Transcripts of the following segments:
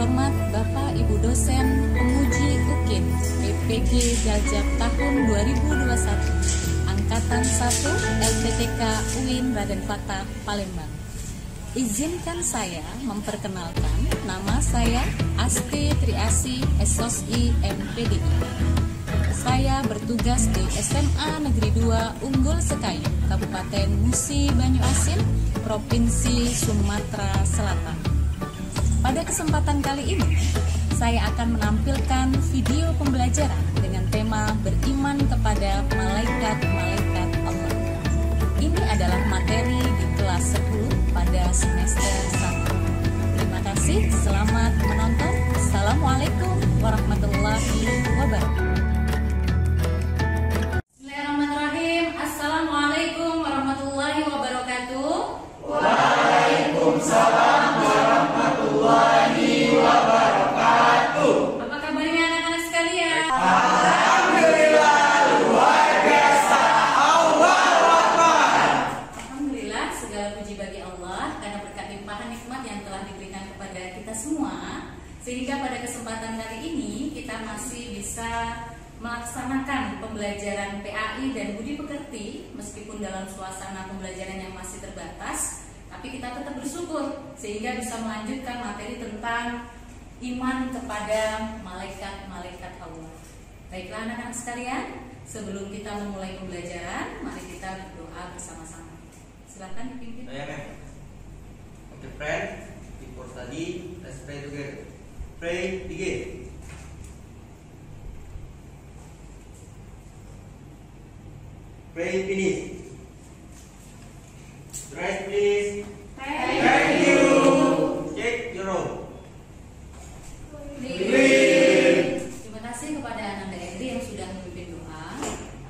terhormat Bapak Ibu dosen penguji UKIN PPG Jajab tahun 2021 Angkatan 1 LPTK UIN Raden Fatah Palembang. Izinkan saya memperkenalkan, nama saya Asti Triasi SOSI MPDI. Saya bertugas di SMA Negeri 2 Unggul Sekayu, Kabupaten Musi Banyuasin, Provinsi Sumatera Selatan. Pada kesempatan kali ini, saya akan menampilkan video pembelajaran dengan tema beriman kepada malaikat-malaikat Allah. Ini adalah materi di kelas 10 pada semester 1. Terima kasih, selamat menonton. Assalamualaikum warahmatullahi wabarakatuh. Bismillahirrahmanirrahim. Assalamualaikum warahmatullahi wabarakatuh. Waalaikumsalam warahmatullahi wabarakatuh. Apa kabarnya anak-anak sekalian? Alhamdulillah, luar biasa. Allahu Akbar. Alhamdulillah, segala puji bagi Allah karena berkat limpahan nikmat yang telah diberikan kepada kita semua, sehingga pada kesempatan kali ini kita masih bisa melaksanakan pembelajaran PAI dan budi pekerti meskipun dalam suasana pembelajaran yang masih terbatas, tapi kita tetap bersyukur sehingga bisa melanjutkan materi tentang iman kepada malaikat-malaikat Allah. Baiklah anak-anak sekalian, sebelum kita memulai pembelajaran, mari kita berdoa bersama-sama. Silakan dipimpin. Okay, friend, before study, let's pray together. Pray, begin. Pray, finish. Rise, please. Thank you. Check your roll. Terima kasih kepada Ananda Endri yang sudah memimpin doa.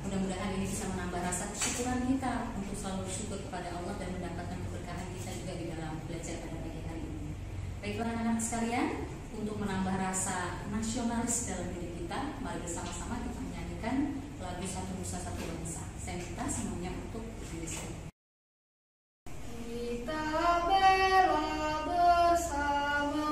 Mudah-mudahan ini bisa menambah rasa kesyukuran kita untuk selalu bersyukur kepada Allah dan mendapatkan keberkahan kita juga di dalam belajar pada pagi hari ini. Baiklah anak-anak sekalian, untuk menambah rasa nasionalis dalam diri kita, mari bersama-sama kita menyanyikan lagu Satu Nusa Satu Bangsa. Saya minta semuanya untuk berdiri sendiri. Kita bela bersama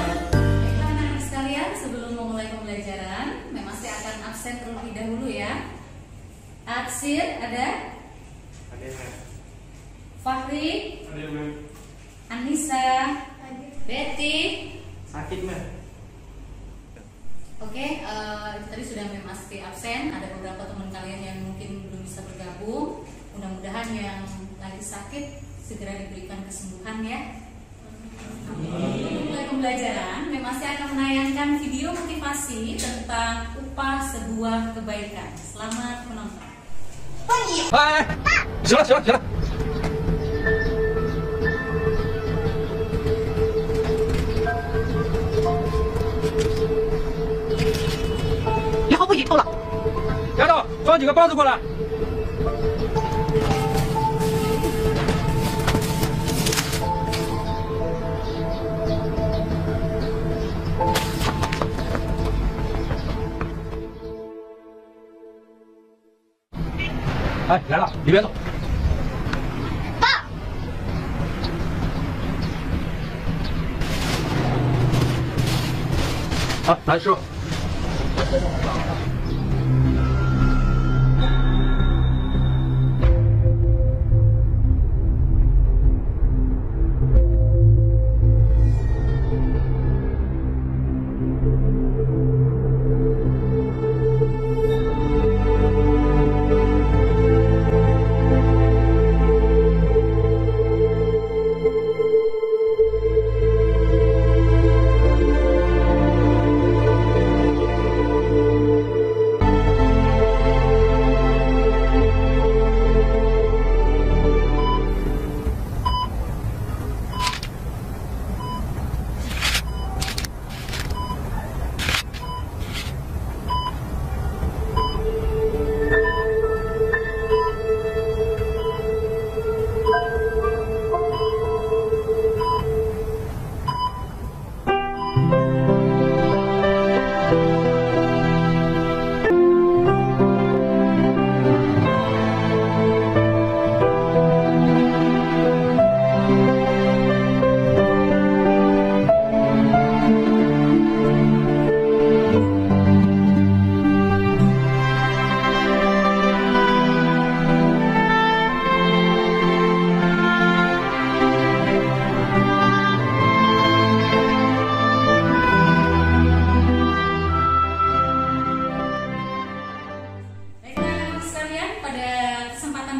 Baiklah anak-anak sekalian, sebelum memulai pembelajaran, memang saya akan absen terlebih dahulu ya. Atsir ada? Fahri? Anissa? Betty? Sakit, mah. Oke, itu tadi sudah memasuki absen. Ada beberapa teman kalian yang mungkin belum bisa bergabung. Mudah-mudahan yang lagi sakit segera diberikan kesembuhan ya. Amin. Mulai pembelajaran, memang saya akan menayangkan video motivasi tentang upah sebuah kebaikan. Selamat menonton. 哎，行了行了行了，以后不许偷了。丫头，装几个包子过来。哎，来了，里边走。好，来师傅。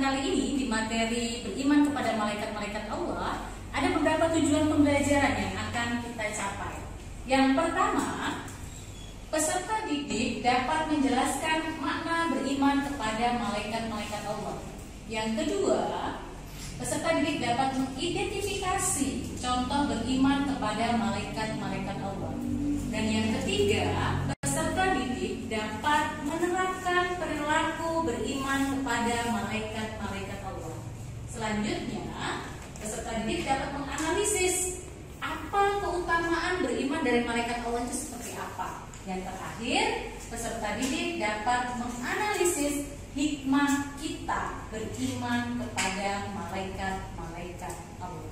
kali ini di materi beriman kepada malaikat-malaikat Allah, ada beberapa tujuan pembelajaran yang akan kita capai. Yang pertama, peserta didik dapat menjelaskan makna beriman kepada malaikat-malaikat Allah. Yang kedua, peserta didik dapat mengidentifikasi contoh beriman kepada malaikat-malaikat Allah. Dan yang ketiga, peserta didik dapat menerapkan perilaku beriman kepada malaikat-malaikat Allah. Selanjutnya, peserta didik dapat menganalisis apa keutamaan beriman dari malaikat Allah itu seperti apa. Yang terakhir, peserta didik dapat menganalisis hikmah kita beriman kepada malaikat-malaikat Allah.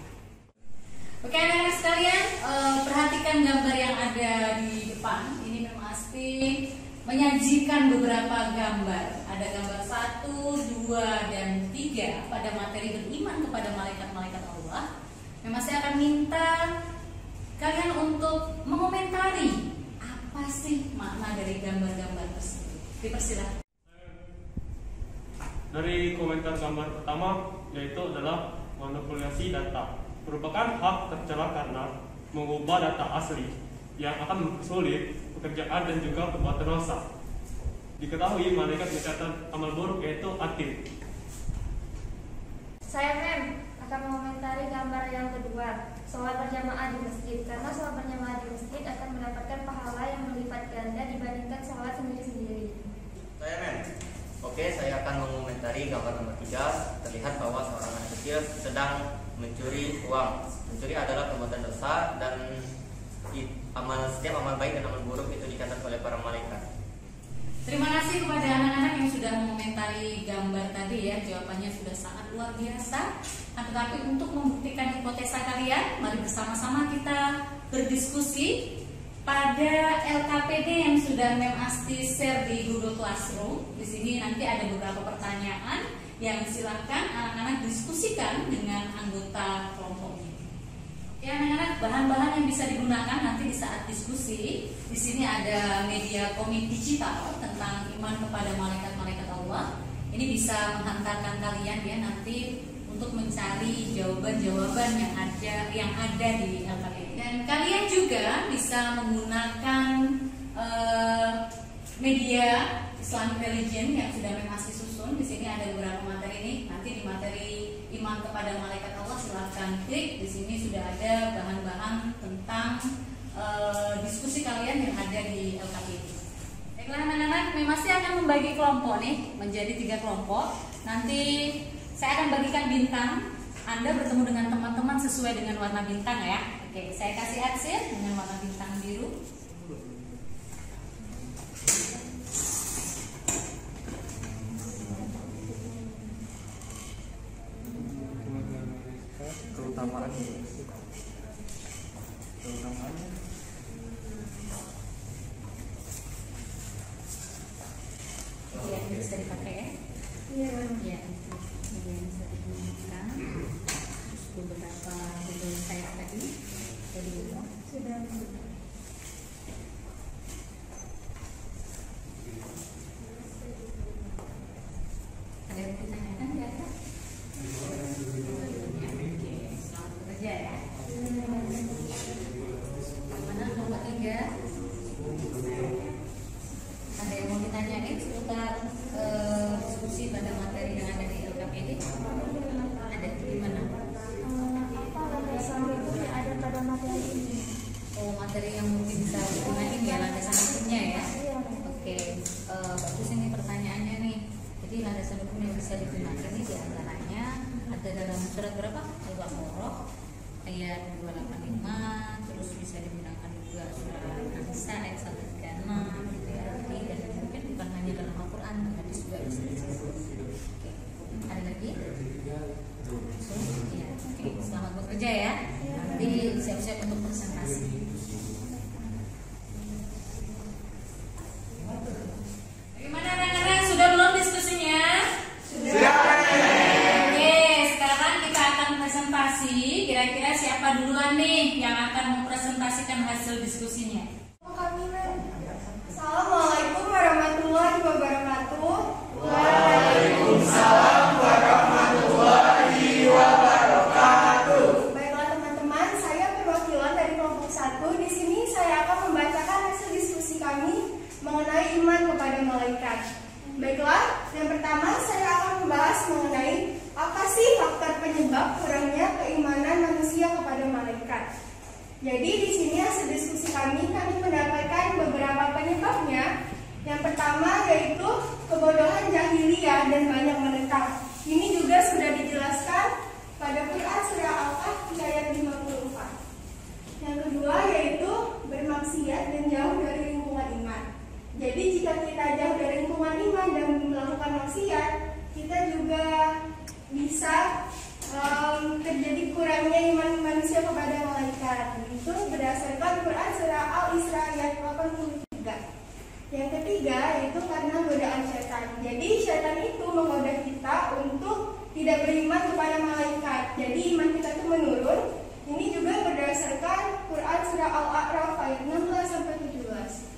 Oke, anak-anak sekalian, perhatikan gambar yang ada di depan. Ini memang pasti menyajikan beberapa gambar. Ada gambar 1, 2, dan 3 pada materi beriman kepada malaikat-malaikat Allah. Memang saya akan minta kalian untuk mengomentari apa sih makna dari gambar-gambar tersebut. Dipersilakan. Dari komentar gambar pertama, yaitu adalah manipulasi data, merupakan hak tercela karena mengubah data asli yang akan mempersulit pekerjaan dan juga perbuatan dosa. Diketahui malaikat mencatat amal buruk yaitu atim. Saya akan mengomentari gambar yang kedua, sholat berjamaah di masjid. Karena sholat berjamaah di masjid akan mendapatkan pahala yang berlipat ganda dibandingkan sholat sendiri-sendiri. Oke, saya akan mengomentari gambar nomor 3. Terlihat bahwa seorang anak kecil sedang mencuri uang. Mencuri adalah perbuatan dosa dan setiap amal baik dan amal buruk itu dicatat oleh para malaikat. Terima kasih kepada anak-anak yang sudah mengomentari gambar tadi ya. Jawabannya sudah sangat luar biasa. Tetapi untuk membuktikan hipotesa kalian, mari bersama-sama kita berdiskusi pada LKPD yang sudah Mem Asti share di Google Classroom. Di sini nanti ada beberapa pertanyaan yang silakan anak-anak diskusikan dengan anggota kelompoknya. Ya anak-anak, bahan-bahan yang bisa digunakan nanti di saat diskusi. Di sini ada media komik digital tentang iman kepada malaikat-malaikat Allah. Ini bisa menghantarkan kalian ya nanti untuk mencari jawaban-jawaban yang ada di LKPD. Dan kalian juga bisa menggunakan media Islamic Religion yang sudah Mem Asti susun. Di sini ada beberapa materi ini. Nanti di materi iman kepada malaikat Allah silahkan klik. Di sini sudah ada bahan-bahan tentang diskusi kalian yang ada di LKPD. Baiklah anak-anak, Mem Asti akan membagi kelompok nih menjadi 3 kelompok. Nanti saya akan bagikan bintang. Anda bertemu dengan teman-teman sesuai dengan warna bintang ya. Oke, saya kasih action dengan warna bintang biru. Iya, bisa dipakai ya. Iya. Iya, bisa digunakan. Beberapa video saya tadi sudah. Ada yang ditanyakan nggak ada? Oke, selamat bekerja ya. Mana nomor 3? Ada yang mau ditanyain seputar diskusi pada materi yang ada di LKPD? Ada di mana? Ada pada materi ini. Oh, materi yang mungkin bisa digunakan ya landasan hukumnya ya. Oke, bagus ini pertanyaannya nih. Jadi landasan hukum yang bisa digunakan ini diantaranya ada dalam surat berapa? Al-Baqarah ayat 285, terus bisa digunakan juga surat An-Nisa ayat 136 gitu ya. Dan mungkin bukan hanya dalam Al-Quran, hadis juga bisa disebut. Oke, ada lagi? Ya, oke, selamat bekerja ya. Nanti siap-siap untuk presentasi. Bagaimana anak-anak? Sudah belum diskusinya? Sudah. Oke, sekarang kita akan presentasi. Kira-kira siapa duluan nih yang akan mempresentasikan hasil diskusinya? Assalamualaikum warahmatullahi wabarakatuh. Waalaikumsalam warahmatullahi Baiklah, yang pertama saya akan membahas mengenai apa sih faktor penyebab kurangnya keimanan manusia kepada malaikat. Jadi di sini hasil diskusi kami mendapatkan beberapa penyebabnya. Yang pertama yaitu kebodohan jahiliyah dan banyak menentang. Ini juga sudah dijelaskan pada Quran surah Al-Kahfi ayat 54. Yang kedua yaitu bermaksiat dan jauh dari lingkungan iman. Jadi jika kita jauh dari lingkungan iman dan melakukan maksiat, kita juga bisa terjadi kurangnya iman manusia kepada malaikat. Itu berdasarkan Quran surah Al-Isra ayat 83. Yang ketiga yaitu karena godaan setan. Jadi setan itu menggoda kita untuk tidak beriman kepada malaikat. Jadi iman kita itu menurun. Ini juga berdasarkan Quran surah Al-A'raf ayat 16-17.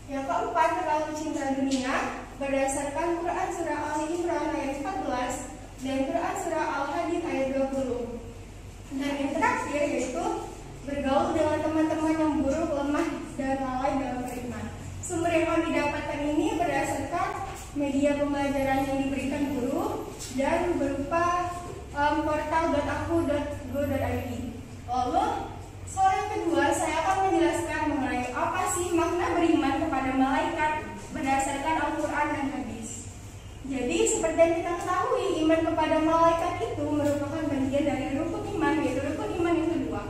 Yang keempat, terlalu cinta dunia, berdasarkan Quran surah Al-Imran ayat 14 dan Quran surah Al-Hadid ayat 20. Dan yang terakhir yaitu bergaul dengan teman-teman yang buruk, lemah, dan lalai dalam beriman. Sumber yang kami dapatkan ini berdasarkan media pembelajaran yang diberikan guru dan berupa portal.aku.go.id. Lalu, soal yang kedua, saya akan menjelaskan mengenai apa sih makna beriman kepada malaikat berdasarkan Al-Quran dan Hadis. Jadi, seperti yang kita ketahui, iman kepada malaikat itu merupakan bagian dari rukun iman, yaitu rukun iman yang kedua.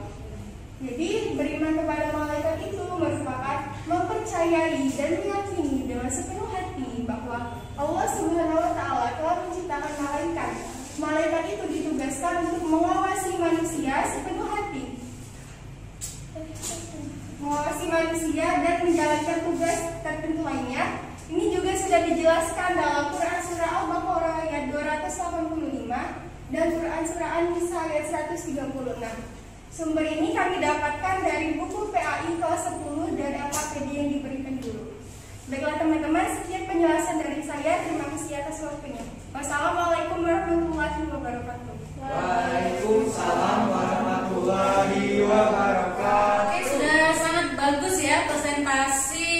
Jadi, beriman kepada malaikat itu merupakan mempercayai dan meyakini dengan sepenuh hati bahwa Allah Subhanahu wa Ta'ala telah menciptakan malaikat. Malaikat itu ditugaskan untuk mengawasi manusia sepenuh hati, mengawasi manusia dan menjalankan tugas tertentu lainnya. Ini juga sudah dijelaskan dalam Quran surah Al-Baqarah ayat 285 dan Quran surah An-Nisa ayat 136. Sumber ini kami dapatkan dari buku PAI kelas 10 dan LKPD yang diberikan guru. Baiklah teman-teman, sekian penjelasan dari saya. Terima kasih atas waktunya. Wassalamualaikum warahmatullahi wabarakatuh. Waalaikumsalam warahmatullahi wabarakatuh. Oke, sudah sangat bagus ya presentasi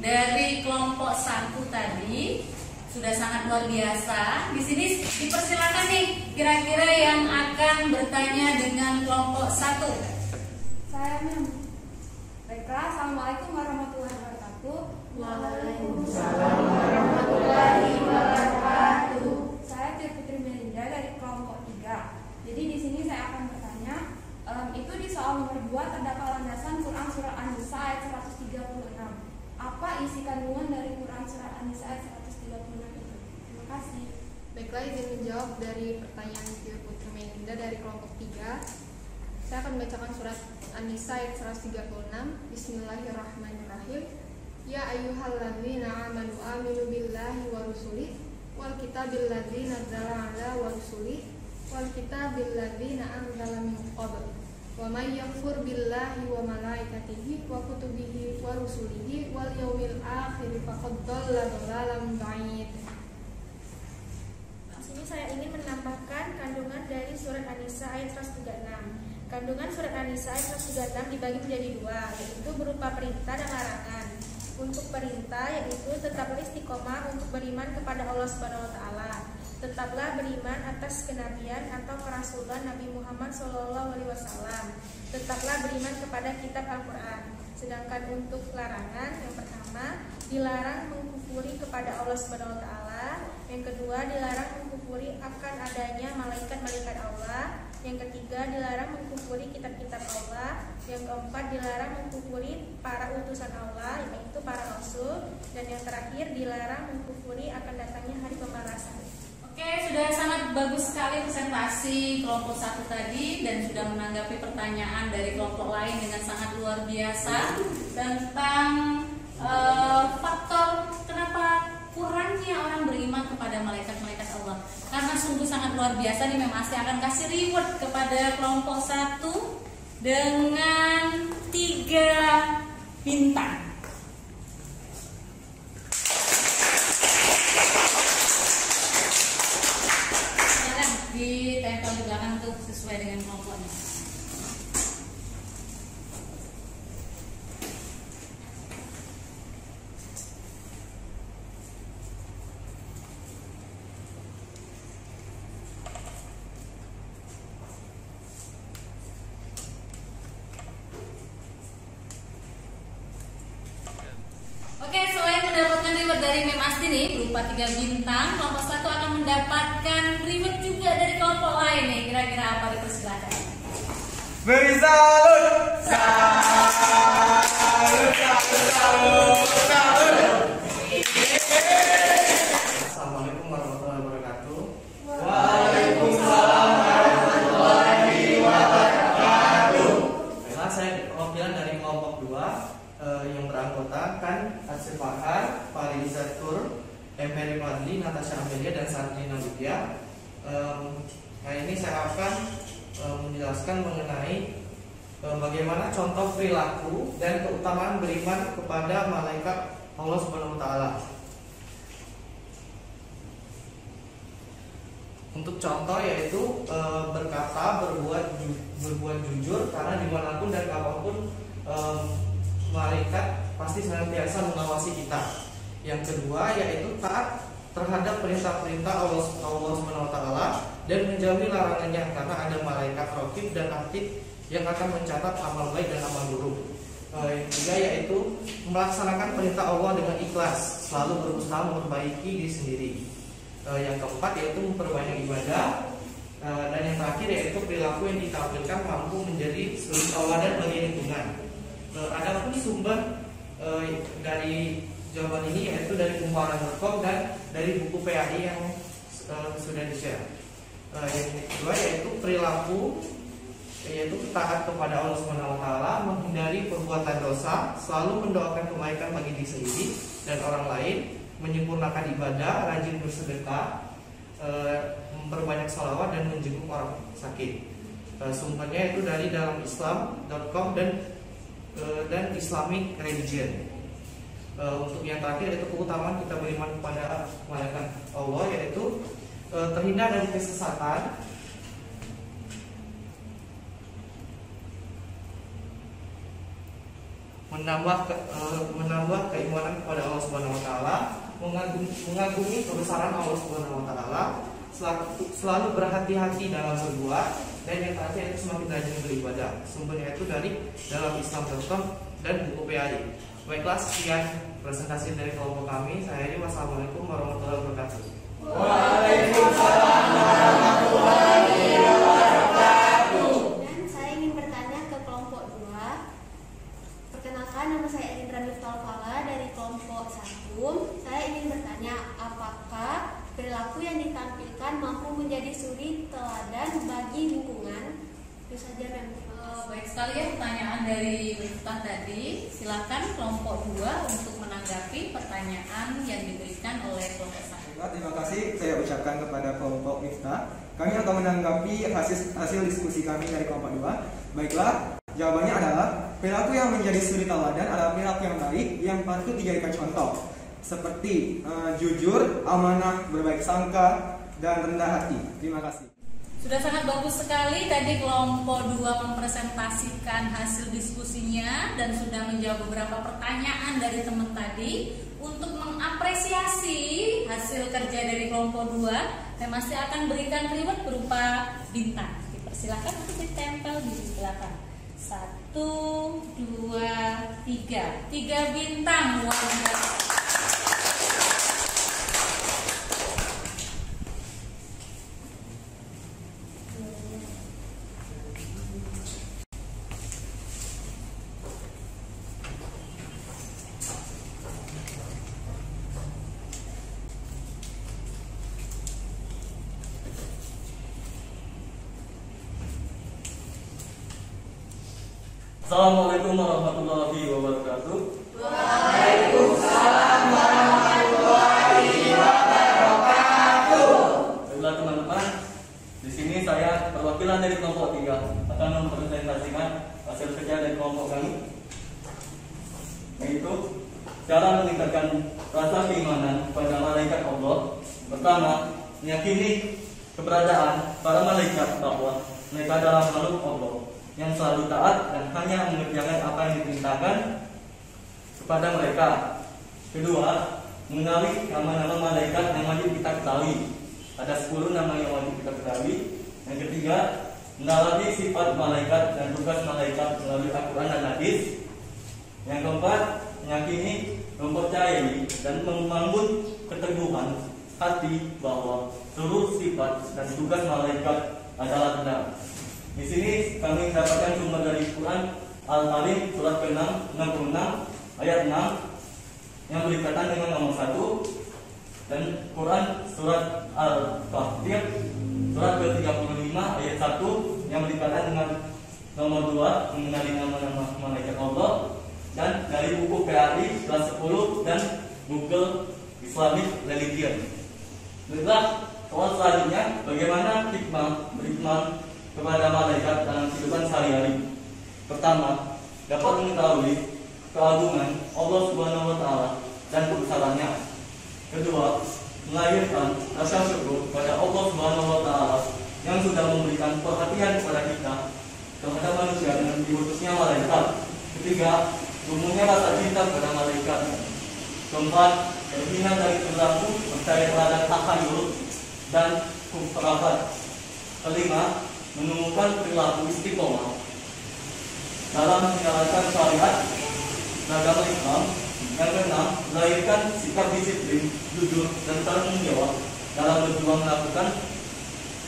dari kelompok 1 tadi. Sudah sangat luar biasa. Di sini dipersilakan nih kira-kira yang akan bertanya dengan kelompok 1. Saya Baiklah, assalamualaikum warahmatullahi wabarakatuh. Waalaikumsalam warahmatullahi wabarakatuh. Saya Tia Putri Melinda dari kelompok 3. Jadi di sini saya akan bertanya, itu di soal nomor 2 terdapat landasan Quran surah An-Nisa ayat 136. Apa isi kandungan dari Quran surah An-Nisa ayat 136 itu? Terima kasih. Baiklah, izin menjawab dari pertanyaan Tia Putri Melinda dari kelompok 3. Saya akan membacakan surat An-Nisa ayat 136. Bismillahirrahmanirrahim. Ya ayyuhalladzina amanu aminu billahi wa rusulih wal kitabil ladzi nazzala ala wa rusulih wal kitabil ladzi anzala min qabl wa may yakfur billahi wa malaikatihi wa kutubihi wa rusulihi wal yawmil akhir faqad dhalla dhalalan ba'id. Sini saya ingin menambahkan kandungan dari surat An-Nisa ayat 136. Kandungan surat An-Nisa ayat 136 dibagi menjadi 2, yaitu berupa perintah dan larangan. Untuk perintah yaitu tetaplah istiqomah untuk beriman kepada Allah Subhanahu wa Ta'ala. Tetaplah beriman atas kenabian atau kerasulan Nabi Muhammad SAW. Tetaplah beriman kepada kitab Al-Quran. Sedangkan untuk larangan, yang pertama dilarang mengkufuri kepada Allah Subhanahu wa Ta'ala. Yang kedua dilarang mengkufuri akan adanya malaikat-malaikat Allah. Yang ketiga dilarang mengkufuri kitab-kitab Allah. Yang keempat dilarang mengkufuri para utusan Allah, yaitu para rasul. Dan yang terakhir dilarang mengkufuri akan datangnya hari pembalasan. Oke, sudah sangat bagus sekali presentasi kelompok 1 tadi dan sudah menanggapi pertanyaan dari kelompok lain dengan sangat luar biasa tentang faktor kenapa kurangnya orang beriman kepada malaikat-malaikat Allah. Karena sungguh sangat luar biasa nih, memang masih akan kasih reward kepada kelompok 1 dengan 3 bintang. Ditempel di belakang tuh sesuai dengan kelompoknya. dari Mem Asti nih berupa 3 bintang. Kelompok 1 akan mendapatkan reward juga dari kelompok lain nih. Kira-kira apa, dipersilakan. Beri salut. Salut. Assalamualaikum warahmatullahi wabarakatuh. Waalaikumsalam warahmatullahi wabarakatuh. Baiklah, saya perwakilan dari kelompok 2 yang beranggotakan Arsif Fahar, Farizatur, Emperi Fadli, Natasha Amelia, dan Sandrina Widya. Kali ini saya akan menjelaskan mengenai bagaimana contoh perilaku dan keutamaan beriman kepada malaikat Allah Subhanahu wa taala. Untuk contoh yaitu berkata, berbuat jujur, karena dimanapun dan kapanpun malaikat pasti senantiasa mengawasi kita. Yang kedua yaitu taat terhadap perintah-perintah Allah Subhanahu wa taala dan menjauhi larangannya, karena ada malaikat raqib dan atid yang akan mencatat amal baik dan amal buruk. Yang ketiga yaitu melaksanakan perintah Allah dengan ikhlas, selalu berusaha memperbaiki diri sendiri. Yang keempat yaitu memperbanyak ibadah, dan yang terakhir yaitu perilaku yang ditampilkan mampu menjadi suri tauladan bagi lingkungan. Adapun sumber dari jawaban ini yaitu dari kumparan.com dan dari buku PAI yang sudah di-share. Yang kedua yaitu perilaku, yaitu taat kepada Allah Subhanahu wa taala, menghindari perbuatan dosa, selalu mendoakan kebaikan bagi diri sendiri dan orang lain, menyempurnakan ibadah, rajin bersedekah, memperbanyak sholawat dan menjenguk orang sakit. Sumbernya itu dari dalam islam.com dan Islamic Religion. Untuk yang terakhir yaitu keutamaan kita beriman kepada malaikat Allah, yaitu terhindar dari kesesatan, menambah keimanan kepada Allah Subhanahu wa taala, mengagumi kebesaran Allah Subhanahu wa taala, selalu berhati-hati dalam berbuat, dan yang terakhir itu semakin rajin beribadah. Sumbernya itu dari dalam Islam.com dan buku PAI. Baiklah, sekian presentasi dari kelompok kami. Saya Wassalamualaikum warahmatullahi wabarakatuh. Waalaikumsalam warahmatullahi wabarakatuh. Dan saya ingin bertanya ke kelompok 2. Perkenalkan, nama saya Elindra Miftah Fala dari kelompok 1. Saya ingin bertanya, apakah perilaku yang ditampilkan mampu menjadi suri teladan bagi lingkungan? Itu saja, Mem. Baik sekali ya pertanyaan dari Miftah tadi. Silakan kelompok 2 untuk menanggapi pertanyaan yang diberikan oleh kelompok 1. Terima kasih saya ucapkan kepada kelompok Miftah. Kami akan menanggapi hasil diskusi kami dari kelompok 2. Baiklah, jawabannya adalah perilaku yang menjadi suri tauladan adalah perilaku yang baik yang patut dijadikan contoh, seperti jujur, amanah, berbaik sangka, dan rendah hati. Terima kasih. Sudah sangat bagus sekali tadi kelompok 2 mempresentasikan hasil diskusinya dan sudah menjawab beberapa pertanyaan dari teman tadi. Untuk mengapresiasi hasil kerja dari kelompok 2, saya masih akan berikan reward berupa bintang. Dipersilakan untuk ditempel di belakang. 1, 2, 3. 3 bintang. Luar biasa. Assalamualaikum warahmatullahi wabarakatuh. Waalaikumsalam warahmatullahi wabarakatuh. Baiklah teman-teman, di sini saya perwakilan dari kelompok 3 akan mempresentasikan hasil kerja dari kelompok kami, yaitu cara meningkatkan rasa keimanan pada malaikat Allah. Pertama, meyakini keberadaan para malaikat bahwa mereka adalah makhluk Allah yang selalu taat dan hanya mengerjakan apa yang diperintahkan kepada mereka. Kedua, mengenali nama-nama malaikat yang wajib kita ketahui. Ada 10 nama yang wajib kita ketahui. Yang ketiga, mendalami sifat malaikat dan tugas malaikat melalui Al-Quran dan hadis. Yang keempat, meyakini mempercayai dan membangun keteguhan hati bahwa seluruh sifat dan tugas malaikat adalah benar. Di sini kami mendapatkan sumber dari Quran Al-Karim surat ke-6 66 ayat 6 yang berkaitan dengan nomor 1, dan Quran surat Al-Kahfi surat ke-35 ayat 1 yang berkaitan dengan nomor 2 mengenai nama-nama malaikat Allah, dan dari buku PRI kelas 10 dan Google Islamic Religion. Baiklah, soal selanjutnya, bagaimana hikmah beriman kepada malaikat dalam kehidupan sehari-hari? Pertama, dapat mengetahui keagungan Allah Subhanahu wa Ta'ala dan kebesarannya. Kedua, melahirkan rasa syukur pada Allah Subhanahu wa Ta'ala yang sudah memberikan perhatian kepada kita terhadap manusia dengan diutusnya malaikat. Ketiga, tumbuhnya rasa cinta kepada malaikat. Keempat, terhindar dari perilaku percaya terhadap takhayul dan kufrabat. Kelima, menemukan perilaku istiqomah dalam menjalankan syariat agama Islam. Yang keenam, melahirkan sikap disiplin, jujur, dan tanggung jawab dalam berjuang melakukan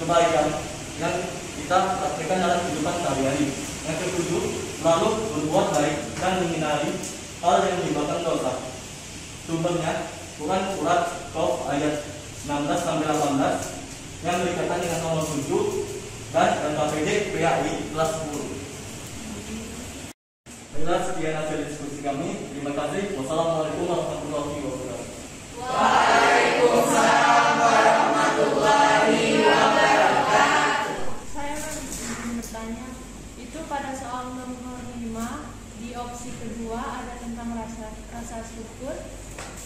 kebaikan yang kita praktekkan dalam kehidupan sehari-hari. Yang ketujuh, selalu berbuat baik dan menghindari hal yang menyebabkan dosa. Sumbernya Quran surat Qaf ayat 16-18 yang berkaitan dengan nomor 7 dan KPD PAI kelas 10. Baiklah, sekian hasil diskusi kami. Terima kasih. Wassalamualaikum warahmatullahi wabarakatuh. Waalaikumsalam warahmatullahi wabarakatuh. Saya bertanya, itu pada soal nomor 5 di opsi kedua ada tentang rasa syukur.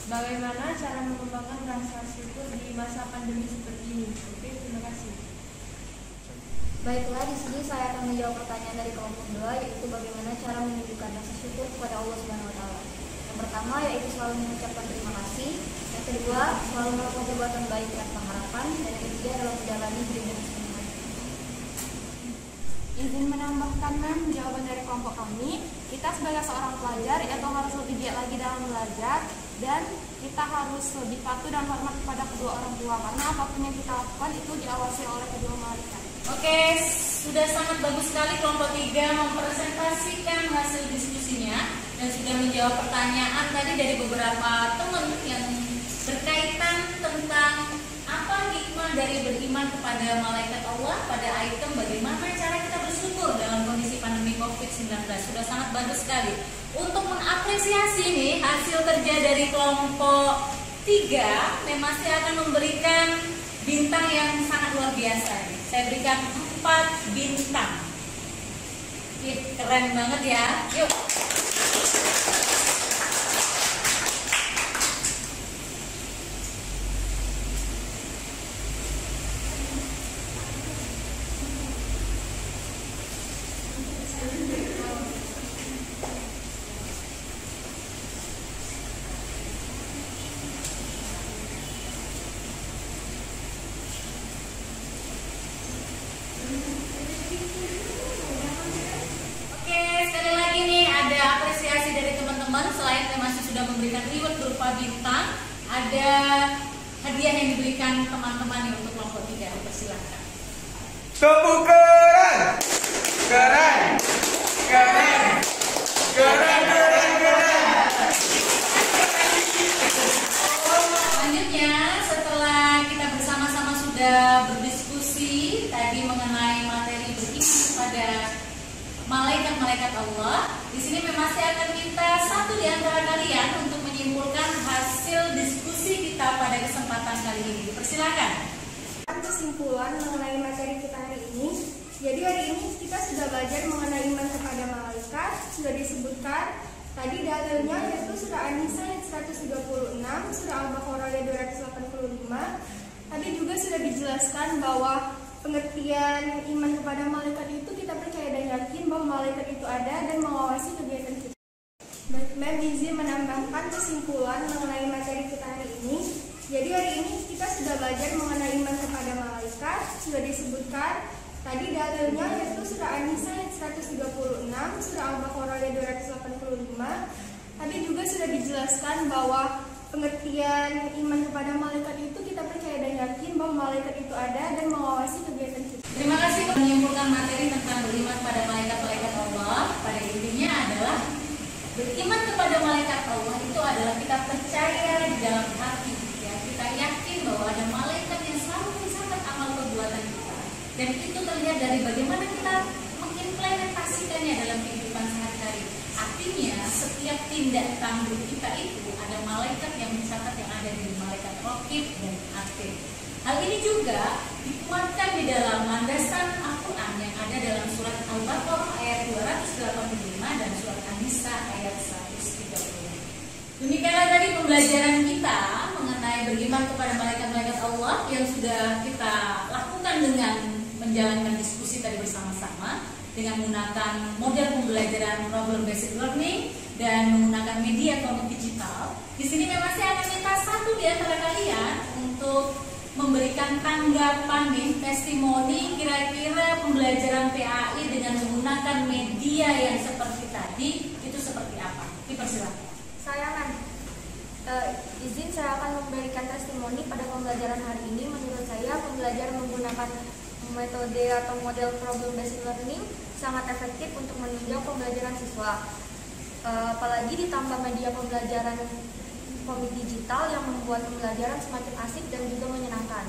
Bagaimana cara mengembangkan rasa syukur di masa pandemi seperti ini? Oke, terima kasih. Baiklah, di sini saya akan menjawab pertanyaan dari kelompok 2, yaitu bagaimana cara menunjukkan rasa syukur kepada Allah Subhanahu wa Ta'ala. Yang pertama yaitu selalu mengucapkan terima kasih. Yang kedua, selalu melakukan perbuatan baik dan pengharapan. Dan yang ketiga adalah menjalani hidup dengan sepenuhnya. Izin menambahkan jawaban dari kelompok kami. Kita sebagai seorang pelajar itu harus lebih giat lagi dalam belajar, dan kita harus lebih patuh dan hormat kepada kedua orang tua, karena apapun yang kita lakukan itu diawasi oleh kedua malaikat. Oke, sudah sangat bagus sekali kelompok 3 mempresentasikan hasil diskusinya dan sudah menjawab pertanyaan tadi dari beberapa teman yang berkaitan tentang apa hikmah dari beriman kepada malaikat Allah, pada item bagaimana cara kita bersyukur dalam kondisi pandemi COVID-19. Sudah sangat bagus sekali. Untuk mengapresiasi nih hasil kerja dari kelompok 3, memang saya akan memberikan bintang yang sangat luar biasa nih. Saya berikan 4 bintang. Keren banget ya. Yuk. Selain masih sudah memberikan reward berupa bintang, ada hadiah yang diberikan teman-teman untuk kelompok 3. Persilakan. Tepuk keren, keren, keren, keren, keren, keren. Selanjutnya, setelah kita bersama-sama sudah berdiskusi tadi mengenai materi beriman kepada malaikat-malaikat Allah, di sini memang saya akan minta satu di antara kalian untuk menyimpulkan hasil diskusi kita pada kesempatan kali ini. Persilakan. Kesimpulan mengenai materi kita hari ini. Jadi hari ini kita sudah belajar mengenai iman kepada malaikat. Sudah disebutkan tadi dalilnya yaitu surah An-Nisa ayat 136, surah Al-Baqarah ayat 285. Tadi juga sudah dijelaskan bahwa pengertian iman kepada malaikat itu kita percaya dan yakin bahwa malaikat itu ada dan mengawasi kegiatan kita. Mem izin menambahkan kesimpulan mengenai materi kita hari ini. Jadi hari ini kita sudah belajar mengenai iman kepada malaikat. Sudah disebutkan tadi dalilnya yaitu surah An-Nisa ayat 136, surah Al-Baqarah ayat 285. Tadi juga sudah dijelaskan bahwa pengertian iman kepada malaikat itu kita percaya dan yakin bahwa malaikat itu ada dan mengawasi kegiatan kita. Terima kasih telah menyimpulkan materi tentang beriman pada malaikat-malaikat Allah. Pada intinya adalah beriman kepada malaikat Allah itu adalah kita percaya di dalam hati, ya, kita yakin bahwa ada malaikat yang selalu mencatat amal perbuatan kita, dan itu terlihat dari bagaimana kita mengimplementasikannya dalam kehidupan sehari-hari. Artinya setiap tindak tanduk kita itu ada malaikat yang mencatat, yang ada di malaikat Raqib dan Atid. Hal ini juga dikuatkan di dalam landasan Al-Quran yang ada dalam surat Al-Baqarah ayat 285 dan surat An-Nisa ayat 130. Demikianlah tadi pembelajaran kita mengenai beriman kepada malaikat-malaikat Allah yang sudah kita lakukan dengan menjalankan diskusi tadi bersama-sama dengan menggunakan model pembelajaran problem based learning dan menggunakan media komik digital. Di sini memang saya akan minta satu di antara kalian untuk memberikan tanggapan nih, testimoni kira-kira pembelajaran PAI dengan menggunakan media yang seperti tadi itu seperti apa? Dipersilakan. Saya akan izin saya akan memberikan testimoni pada pembelajaran hari ini. Menurut saya pembelajaran menggunakan metode atau model problem based learning sangat efektif untuk menunjang pembelajaran siswa. Apalagi ditambah media pembelajaran komik digital yang membuat pembelajaran semakin asik dan juga menyenangkan.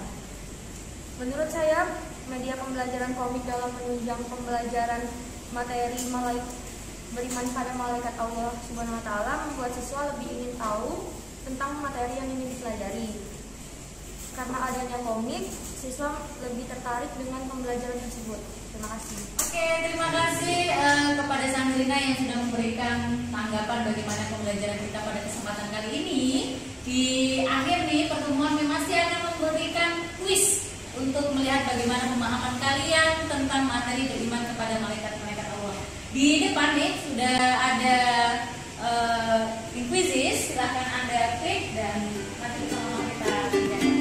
Menurut saya, media pembelajaran komik dalam menunjang pembelajaran materi beriman pada malaikat Allah Subhanahu wa Ta'ala membuat siswa lebih ingin tahu tentang materi yang ingin dipelajari. Karena adanya komik, siswa lebih tertarik dengan pembelajaran tersebut. Terima kasih. Oke, terima kasih kepada Sandrina yang sudah memberikan tanggapan bagaimana pembelajaran kita pada kesempatan kali ini. Di akhir nih pertemuan masih akan memberikan kuis untuk melihat bagaimana pemahaman kalian tentang materi beriman kepada malaikat-malaikat Allah. Di depan nih sudah ada inquisis, silakan Anda klik dan nanti bersama kita kerjakan.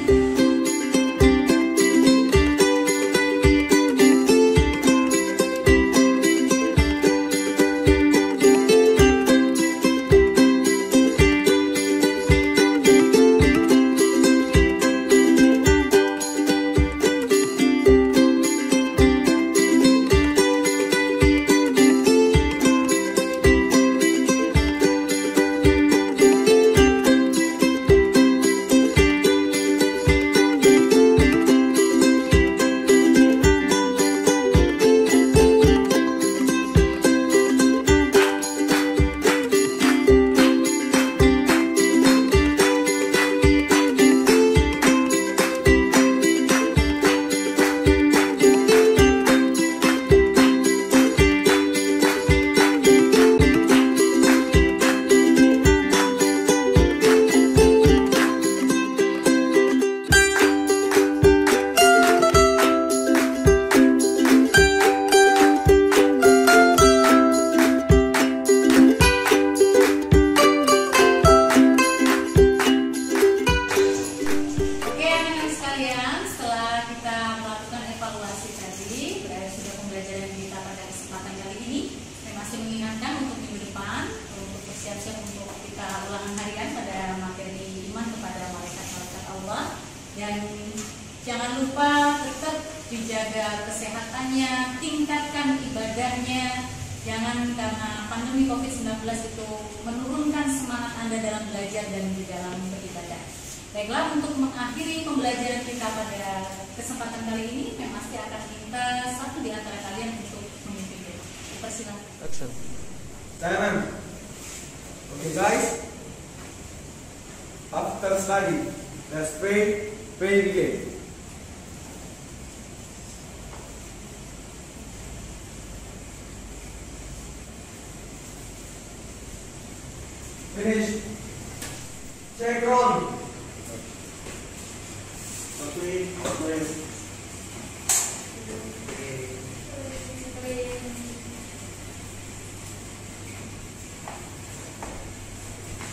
Dan jangan lupa tetap dijaga kesehatannya, tingkatkan ibadahnya. Jangan karena pandemi COVID-19 itu menurunkan semangat Anda dalam belajar dan di dalam beribadah. Baiklah, untuk mengakhiri pembelajaran kita pada kesempatan kali ini, yang pasti akan minta satu di antara kalian untuk memimpin kita. Persilakan. Saya Okay guys, after study, let's pray begin. Finish. Check round. Okay.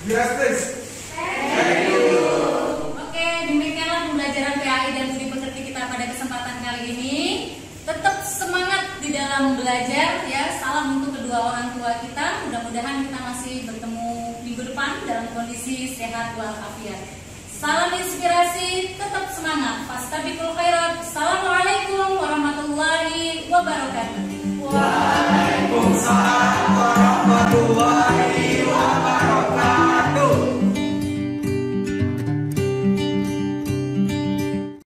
Yes, please. Thank you. Oke, demikianlah pembelajaran PAI dan budi pekerti kita pada kesempatan kali ini. Tetap semangat di dalam belajar ya. Salam untuk kedua orang tua kita. Mudah-mudahan kita masih bertemu pulang dalam kondisi sehat walafiat. Salam inspirasi, tetap semangat. Fastabiqul khairat. Assalamualaikum warahmatullahi wabarakatuh. Waalaikumsalam warahmatullahi